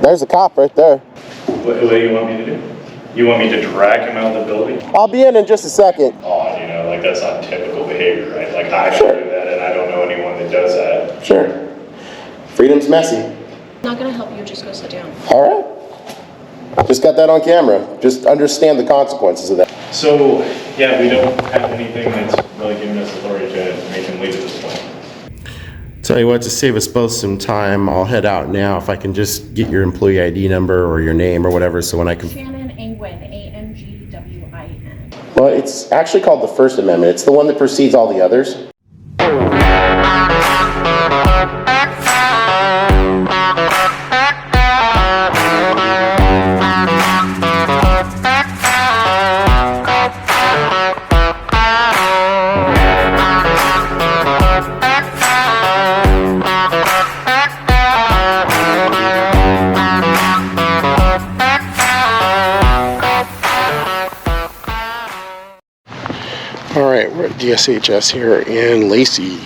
There's a cop right there. What do you want me to do? You want me to drag him out of the building? I'll be in just a second. Oh, you know, like that's not typical behavior, right? Like I don't do that, and I don't know anyone that does that. Sure. Freedom's messy. I'm not gonna help you, just go sit down. All right. Just got that on camera. Just understand the consequences of that. So, yeah, we don't have anything that's really giving us authority to make him leave at this point. Tell you what, to save us both some time, I'll head out now if I can just get your employee ID number or your name or whatever, so when I can... Shannon Angwin, A-N-G-W-I-N. Well, it's actually called the First Amendment. It's the one that precedes all the others. Alright, we're at Dshs here in Lacey.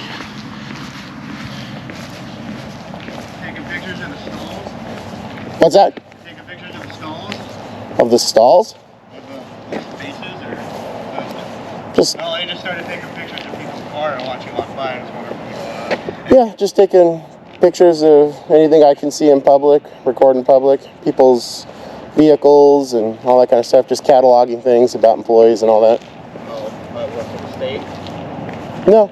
Taking pictures of the stalls? What's that? Taking pictures of the stalls? Of the stalls? Of the faces or? Just... Well, I just started taking pictures of people's car and watching walk by and just wondering if Yeah, just taking pictures of anything I can see in public, record in public, people's vehicles and all that kind of stuff, just cataloging things about employees and all that. what's the state? No.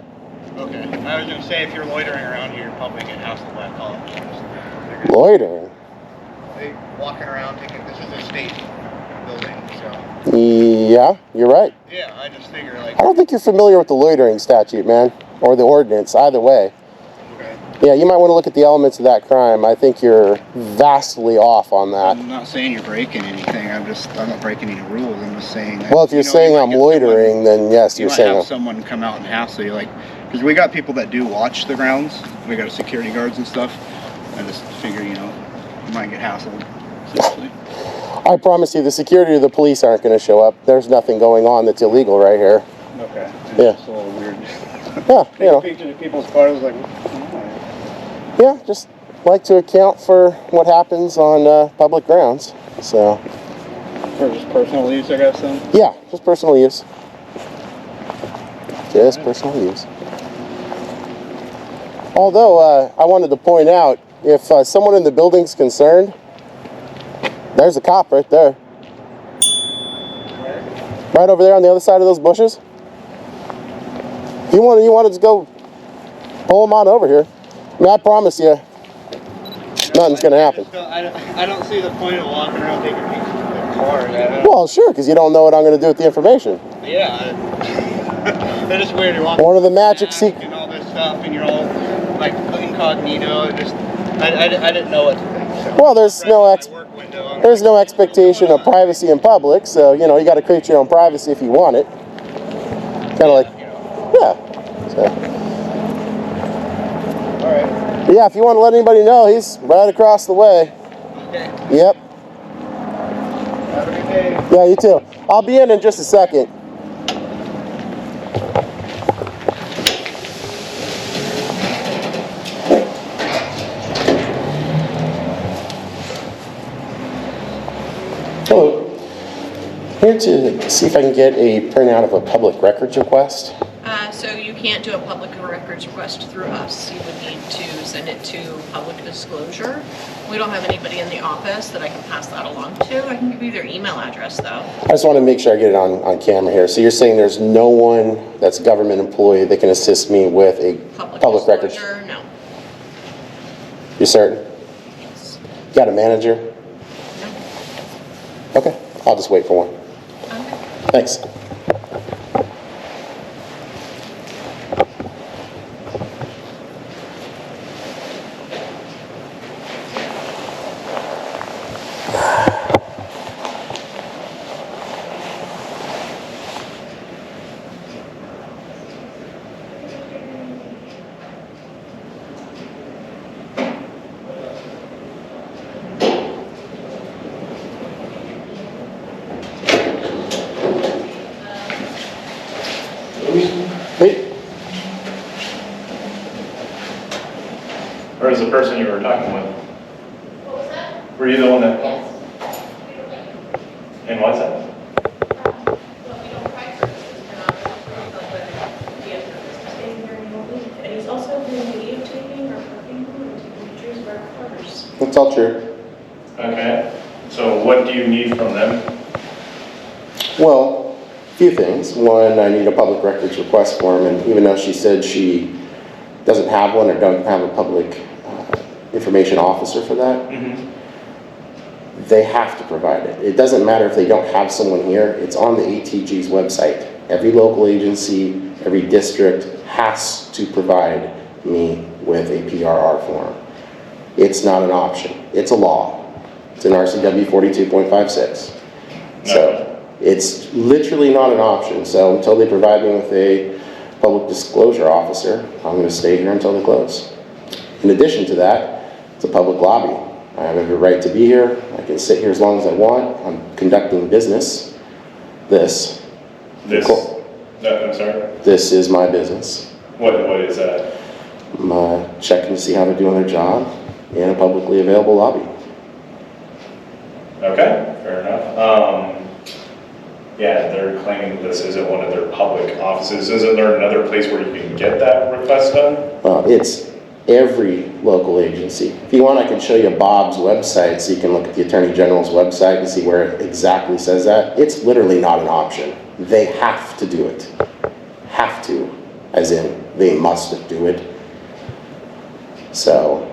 Okay. I was going to say, if you're loitering around here in public and house the black collar. Loitering? They walking around taking, this is a state building, so. Yeah, you're right. Yeah, I just figure like. I don't think you're familiar with the loitering statute, man, or the ordinance, either way. Okay. Yeah, you might want to look at the elements of that crime. I think you're vastly off on that. I'm not saying you're breaking anything. I'm not breaking any rules. I'm just saying that. Well, if you're saying I'm loitering, then yes, you're saying. You might have someone come out and hassle you, like, because we got people that do watch the grounds. We got security guards and stuff. I just figure, you know, you might get hassled. Seriously. I promise you, the security or the police aren't going to show up. There's nothing going on that's illegal right here. Okay. Yeah. It's a little weird. Yeah, you know. Pictures of people's cars, like. Yeah, just like to account for what happens on public grounds. So. For just personal use, I guess, then? Yeah, just personal use. Just personal use. Although, I wanted to point out, if someone in the building's concerned, there's a cop right there. Right over there on the other side of those bushes. If you wanted to go pull him on over here. I mean, I promise you, nothing's going to happen. I don't see the point of walking around taking pictures of their car. Well, sure, because you don't know what I'm going to do with the information. Yeah. They're just weird. You're walking One of the magic secrets. and all this stuff, and you're all like incognito. Just, I didn't know what to think. So. Well, there's no expectation of privacy in public, so you know you got to create your own privacy if you want it. Kind of like, yeah. So. All right. Yeah, if you want to let anybody know, he's right across the way. Okay. Yep. Have a good day. Yeah, you too. I'll be in just a second. Hello. Here to see if I can get a printout of a public records request. So you can't do a public records request through us. You would need to send it to public disclosure. We don't have anybody in the office that I can pass that along to. I can give you their email address though. I just want to make sure I get it on camera here. So you're saying there's no one that's a government employee that can assist me with a public records? No. You're certain? Yes. You got a manager? No. Okay, I'll just wait for one. Okay. Thanks. Wait. Or is the person you were talking with? What was that? Were Were you the one that? Yes. And what's that? Well, we don't provide services, we're not like whether he has no business being here and he won't leave. And he's also doing videotaping or parking and taking pictures of our cars. That's all true. Okay. So what do you need from them? Well, a few things. One, I need a public records request form, and even though she said she doesn't have one or doesn't have a public information officer for that, they have to provide it. It doesn't matter if they don't have someone here. It's on the ATG's website. Every local agency, every district has to provide me with a PRR form. It's not an option. It's a law. It's in RCW 42.56. So it's literally not an option. So until they provide me with a public disclosure officer, I'm going to stay here until they close. In addition to that, it's a public lobby. I have every right to be here. I can sit here as long as I want. I'm conducting business. I'm sorry? This is my business. What is that? I'm checking to see how they're doing their job in a publicly available lobby. Okay, fair enough. Yeah, they're claiming this isn't one of their public offices. Isn't there another place where you can get that request done? It's every local agency. If you want, I can show you Bob's website so you can look at the Attorney General's website and see where it exactly says that. It's literally not an option. They have to do it. Have to, as in they must do it. So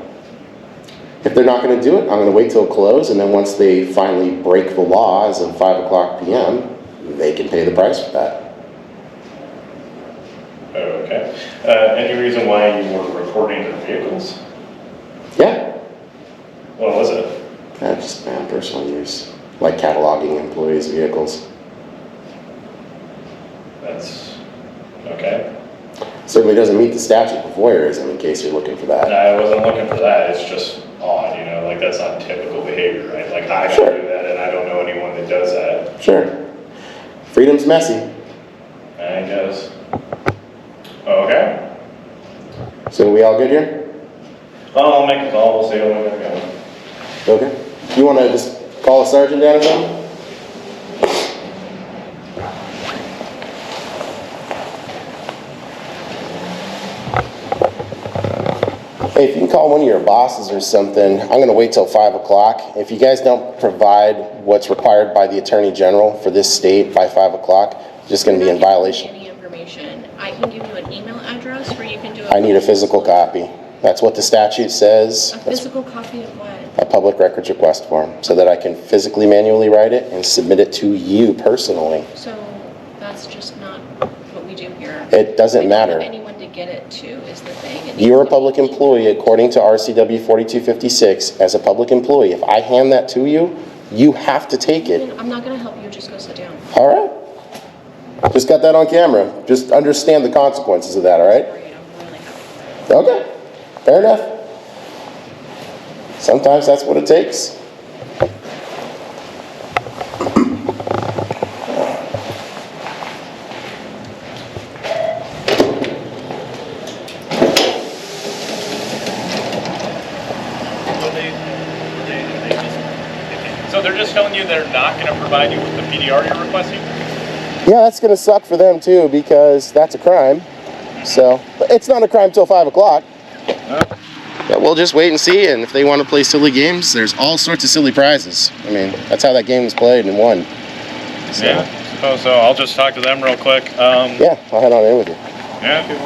if they're not going to do it, I'm going to wait till close, and then once they finally break the law as of 5 o'clock p.m., they can pay the price for that. Okay. Any reason why you were recording their vehicles? Yeah. What was it? Just my own personal use, like cataloging employees' vehicles. That's okay. Certainly doesn't meet the statute for voyeurism, in case you're looking for that. I wasn't looking for that. It's just odd, you know, like that's not typical behavior, right? Like I don't do that, and I don't know anyone that does that. Sure. Freedom's messy. I guess. Okay. So we all good here? I'll make a call. We'll see how we go. Okay. You want to just call a sergeant down or something? Hey, if you can call one of your bosses or something, I'm going to wait till 5 o'clock. If you guys don't provide what's required by the Attorney General for this state by 5 o'clock, it's just going to be in violation. Any information. I can give you an email address where you can do I need a physical copy. That's what the statute says. A physical copy of what? A public records request form, so that I can physically manually write it and submit it to you personally. So that's just not what we do here. It doesn't matter. We don't have anyone to get it to is the thing. You're a public employee according to RCW 4256. As a public employee, if I hand that to you, you have to take it. I'm not going to help you. Just go sit down. All right. Just got that on camera. Just understand the consequences of that, all right? I'm really happy. Okay. Fair enough. Sometimes that's what it takes. So they're just telling you they're not going to provide you with the PDR you're requesting? Yeah, that's going to suck for them too, because that's a crime. So, but it's not a crime till 5 o'clock. But we'll just wait and see, and if they want to play silly games, there's all sorts of silly prizes. I mean, that's how that game was played and won. So. Yeah, I suppose so. I'll just talk to them real quick. Yeah, I'll head on in with you. Yeah, if you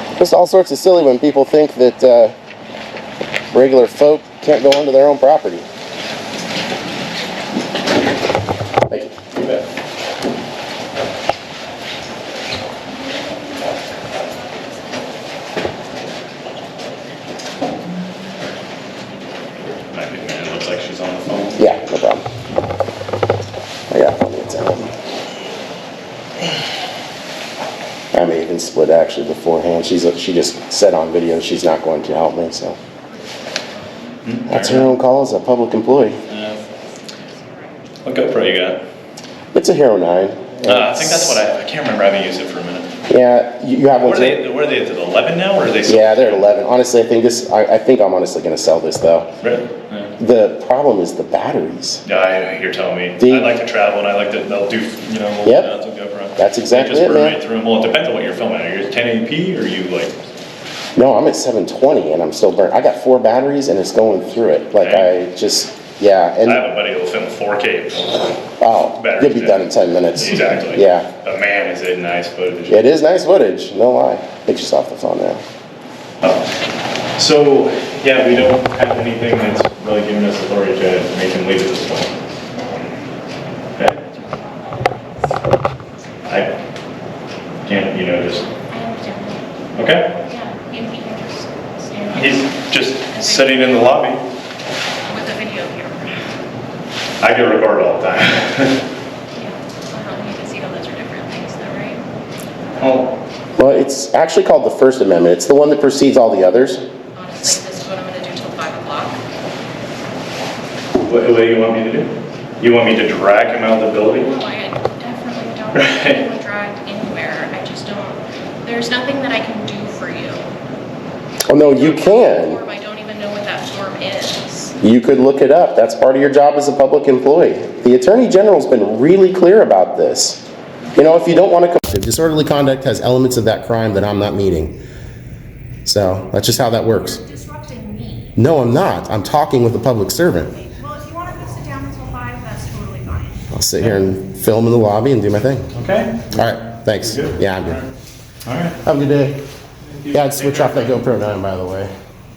want. Just all sorts of silly when people think that regular folk can't go onto their own property. Thank you. You bet. It looks like she's on the phone. Yeah, no problem. I got plenty of time. I may even split actually beforehand. She just said on video she's not going to help me, so. That's her own call as a public employee. What GoPro you got? It's a Hero 9. I think that's what I can't remember having used it for a minute. Yeah, you have one too? Where are they at 11 now, or are they still? Yeah, they're at 11. Honestly, I think I'm honestly gonna sell this though. Really? Yeah. The problem is the batteries. Yeah, you're telling me. The- I like to travel, and I like to, they'll do, little Yep. amounts of GoPro. That's exactly They it, just burn man. right through them. Well, it depends on what you're filming. Are you at 1080p, or are you like? No, I'm at 720 and I'm still burnt. I got 4 batteries and it's going through it. Like Okay. I just, yeah. I And have a buddy who'll film 4K. oh, batteries you'll be down. done in 10 minutes. Exactly. Yeah. But man, is it nice footage. It is nice footage, no lie. Get yourself the phone now. So, yeah, we don't have anything that's really giving us authority to make him leave at this point. Okay? I can't, just, okay? Yeah, and he can just stand He's just sitting in the lobby. with a video camera. I get recorded all the time. Yeah, well, you can see how those are different things though, right? Oh, Well, it's actually called the First Amendment. It's the one that precedes all the others. Honestly, this is what I'm gonna do till 5 o'clock. what do you want me to do? You want me to drag him out of the building? No, I definitely don't want Right. anyone dragged anywhere. I just don't, there's nothing that I can do for you. Oh, no, you can. Form, I don't even know what that form is. You could look it up. That's part of your job as a public employee. The Attorney General's been really clear about this. If you don't want to come, disorderly conduct has elements of that crime that I'm not meeting. So that's just how that works. Disrupting me. No, I'm not. I'm talking with a public servant. Well, if you want to go sit down until 5, that's totally fine. I'll sit here and film in the lobby and do my thing. Okay. All right, thanks. You good? Yeah, I'm good. All right. Have a good day. Yeah, I'd switch off that GoPro 9, by the way.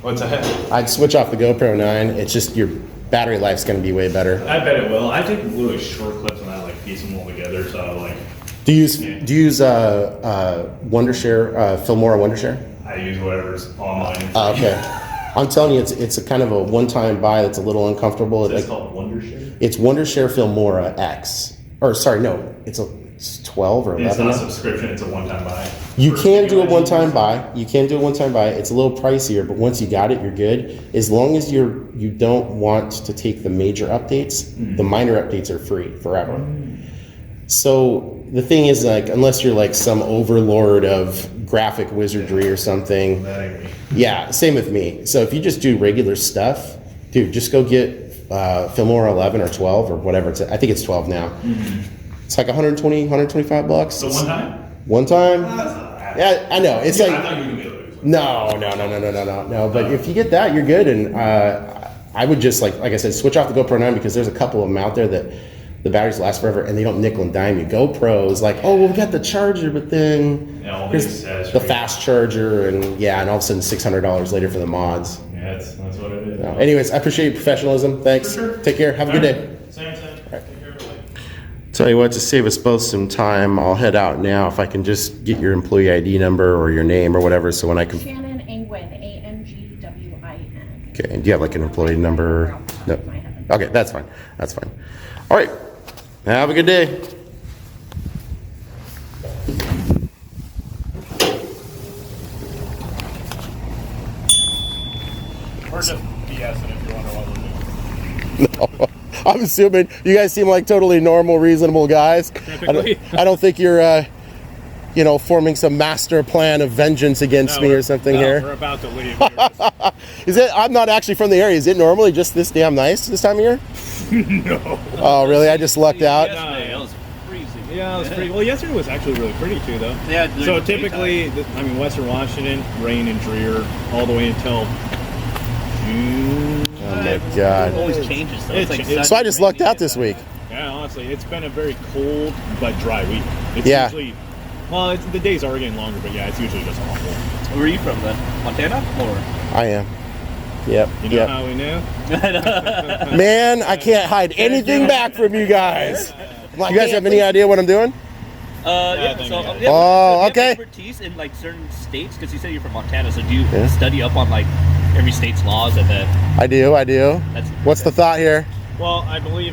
What's ahead? I'd switch off the GoPro 9. It's just your battery life's going to be way better. I bet it will. I take really short clips and I piece them all together, so Do you use Wondershare, Filmora Wondershare? I use whatever's online. Okay. I'm telling you, it's a kind of a one-time buy that's a little uncomfortable. It's called Wondershare. It's Wondershare Filmora X. Or sorry, no, it's 12 or 11. It's not a now. subscription. It's a one-time buy. You For can do a video one-time editing. buy. You can do a one-time buy. It's a little pricier, but once you got it, you're good. As long as you don't want to take the major updates, the minor updates are free forever. So the thing is, unless you're some overlord of graphic wizardry or something, That ain't me. yeah, same with me. So if you just do regular stuff, dude, just go get Filmora 11 or 12 or whatever. I think it's 12 now. It's like 120, 125 bucks. So one time? One time? That's not bad. Yeah, I know. It's I like, thought you were gonna be able to do no. But if you get that, you're good. And I would just, like I said, switch off the GoPro 9 because there's a couple of them out there that the batteries last forever and they don't nickel and dime you. GoPro's like, oh, well, we got the charger, but then Yeah, all here's these accessories. the fast charger and and all of a sudden $600 later for the mods. Yeah, that's what it is. So, anyways, I appreciate your professionalism. Thanks. For sure. Take care. Have a good day. Same. Take care, everybody. Tell you what, to save us both some time, I'll head out now. If I can just get your employee ID number or your name or whatever, so when I can. Shannon Angwin, ANGWIN. Okay, do you have an employee number? No. Okay, that's fine. That's fine. All right. Have a good day. We're just BSing if you wonder what we're doing. No, I'm assuming you guys seem like totally normal, reasonable guys. I don't think you're, forming some master plan of vengeance against me or something here. We're about to leave. Is it? I'm not actually from the area. Is it normally just this damn nice this time of year? No. Oh, really? I just lucked out. Yesterday, it was freezing. Yeah, it was pretty. Well, yesterday was actually really pretty too, though. Yeah, during So the typically, Western Washington, rain and drear all the way until June. Oh my It God. always changes though. It It's like changes. So I just lucked out this week. Yeah, honestly, it's been a very cold but dry week. It's Yeah. usually, well, the days are getting longer, but yeah, it's usually just awful. Where are you from then? Montana? Or? I am. Yep. You know Yep. how we know? Man, I can't hide anything back from you guys. You guys have any idea what I'm doing? Yeah. think So, I got it. yeah, Oh, do you have okay. expertise in certain states? Because you said you're from Montana, so do you Yeah. study up on every state's laws and then? I do. That's What's the thought here? Well, I believe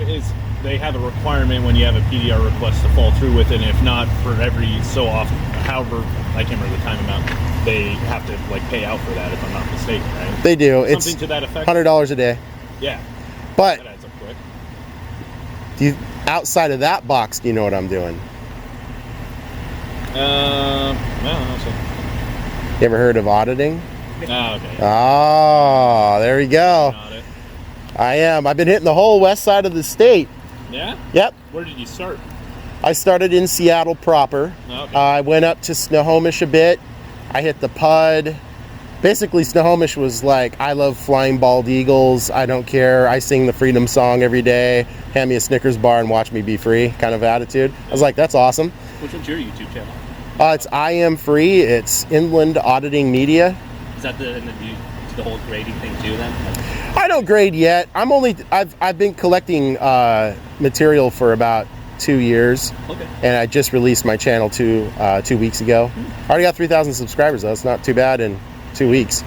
they have a requirement when you have a PDR request to fall through with it. And if not, for every so often, however, I can't remember the time amount, they have to pay out for that if I'm not mistaken, right? They do. Something It's to that effect. $100 a day. Yeah, But that adds up quick. outside of that box, do you know what I'm doing? No, so. You ever heard of auditing? Oh, okay. Oh, there we go. Audit. I am. I've been hitting the whole west side of the state. Yeah? Yep. Where did you start? I started in Seattle proper. Okay. I went up to Snohomish a bit. I hit the PUD. Basically, Snohomish was like, I love flying bald eagles. I don't care. I sing the freedom song every day. Hand me a Snickers bar and watch me be free kind of attitude. I was like, that's awesome. Which one's your YouTube channel? It's I.A.M free. It's Inland Auditing Media. Is that the whole grading thing too then? I don't grade yet. I've been collecting material for about 2 years. Okay. And I just released my channel 2 weeks ago. I already got 3,000 subscribers though. It's not too bad in 2 weeks.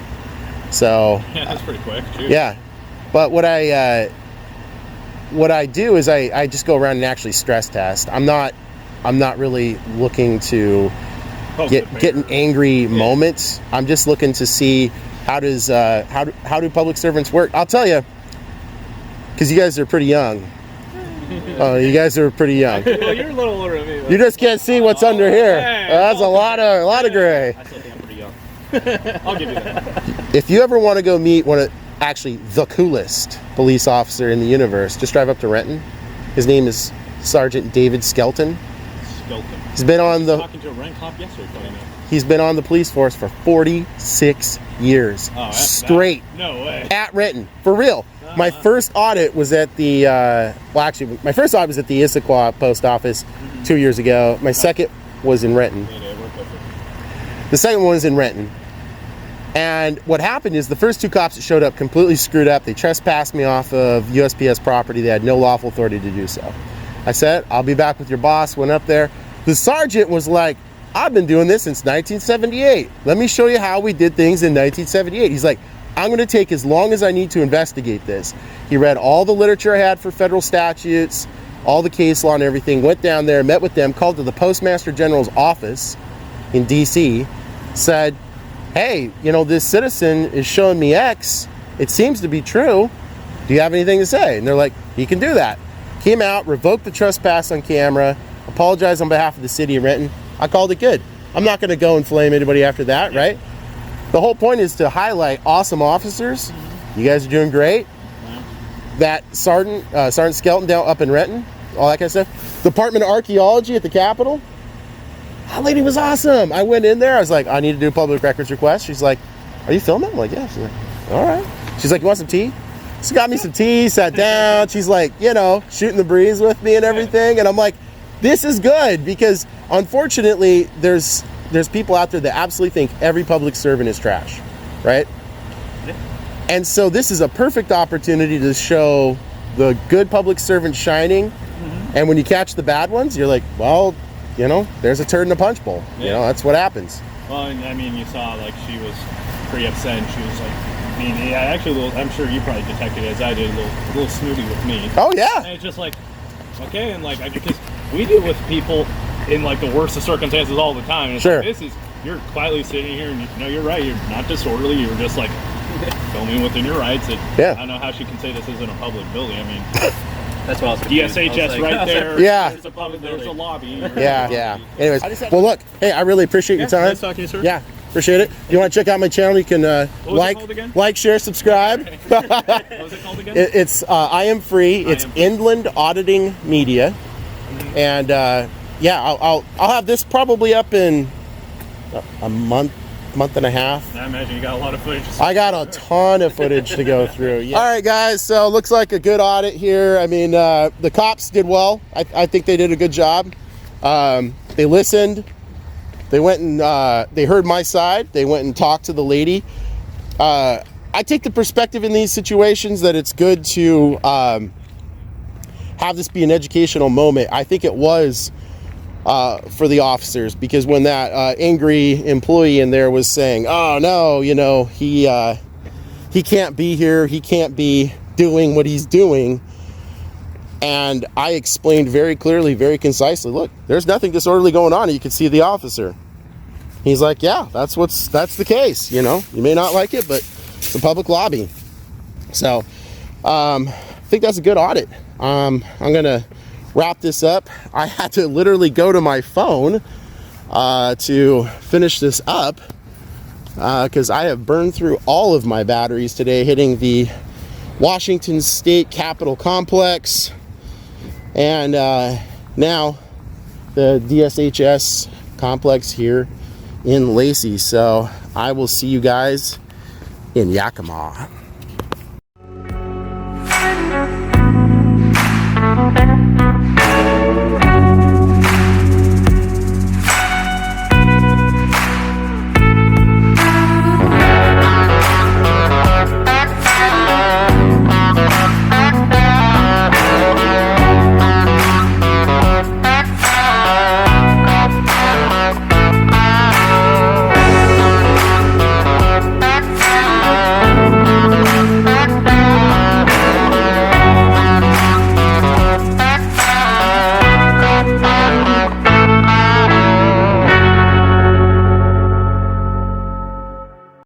So Yeah, that's pretty quick. Too. yeah. But what I do is I just go around and actually stress test. I'm not really looking to get an angry moment. I'm just looking to see how do public servants work. I'll tell you, because you guys are pretty young. You guys are pretty young. Well, you're a little older than me. You just can't see what's under here. Hey, That's a lot of gray. I still think I'm pretty young. I'll give you that. If you ever want to go meet actually the coolest police officer in the universe, just drive up to Renton. His name is Sergeant David Skelton. Skelton. He's been on Talking to a rank cop yesterday, funny enough. He's been on the police force for 46 years straight. No way. At Renton, for real. My first audit was at the my first audit was at the Issaquah post office 2 years ago. My second was in Renton. The second one was in Renton. And what happened is the first 2 cops that showed up completely screwed up. They trespassed me off of USPS property. They had no lawful authority to do so. I said, I'll be back with your boss. Went up there. The sergeant was like, I've been doing this since 1978. Let me show you how we did things in 1978. He's like, I'm going to take as long as I need to investigate this. He read all the literature I had for federal statutes, all the case law and everything, went down there, met with them, called to the Postmaster General's office in DC, said, hey, this citizen is showing me X. It seems to be true. Do you have anything to say? And they're like, he can do that. Came out, revoked the trespass on camera, apologized on behalf of the city of Renton. I called it good. I'm not going to go and flame anybody after that, right? The whole point is to highlight awesome officers. You guys are doing great. That Sergeant Skelton down up in Renton, all that kind of stuff. Department of Archaeology at the Capitol. That lady was awesome. I went in there. I was like, I need to do a public records request. She's like, are you filming? I'm like, yeah. She's like, all right. She's like, you want some tea? She got me some tea, sat down. She's like, shooting the breeze with me and everything. And I'm like, this is good because unfortunately there's people out there that absolutely think every public servant is trash, right? Yeah. And so this is a perfect opportunity to show the good public servant shining. Mm-hmm. And when you catch the bad ones, you're like, well, there's a turd in a punch bowl. Yeah. That's what happens. Well, I mean, you saw like she was pretty upset and she was like, actually, I'm sure you probably detected it as I did, a little snooty with me. Oh yeah. And it's just like, okay, and like, because we deal with people in like the worst of circumstances all the time. And it's sure. like, you're quietly sitting here and you're right. You're not disorderly. You're just like filming within your rights. Yeah. I don't know how she can say this isn't a public building. I mean, that's what I was confused. DSHS right there. Yeah. There's a lobby. Yeah. Anyways, well, look, hey, I really appreciate your time. Nice talking to you, sir. Yeah. Appreciate it. You want to check out my channel, you can like, share, subscribe. What was it called again? It's I.A.M free. It's Inland Auditing Media. Mm-hmm. And I'll have this probably up in a month and a half. I imagine you got a lot of footage. I got a ton of footage to go through. Yeah. All right, guys. So looks like a good audit here. I mean, the cops did well. I think they did a good job. They listened. They went and they heard my side. They went and talked to the lady. I take the perspective in these situations that it's good to have this be an educational moment. I think it was for the officers because when that angry employee in there was saying, "Oh no, he can't be here. He can't be doing what he's doing." And I explained very clearly, very concisely, look, there's nothing disorderly going on. You can see the officer. He's like, yeah, that's the case. You may not like it, but it's a public lobby. So I think that's a good audit. I'm going to wrap this up. I had to literally go to my phone to finish this up, because I have burned through all of my batteries today, hitting the Washington State Capitol Complex, and now the DSHS complex here in Lacey. So I will see you guys in Yakima.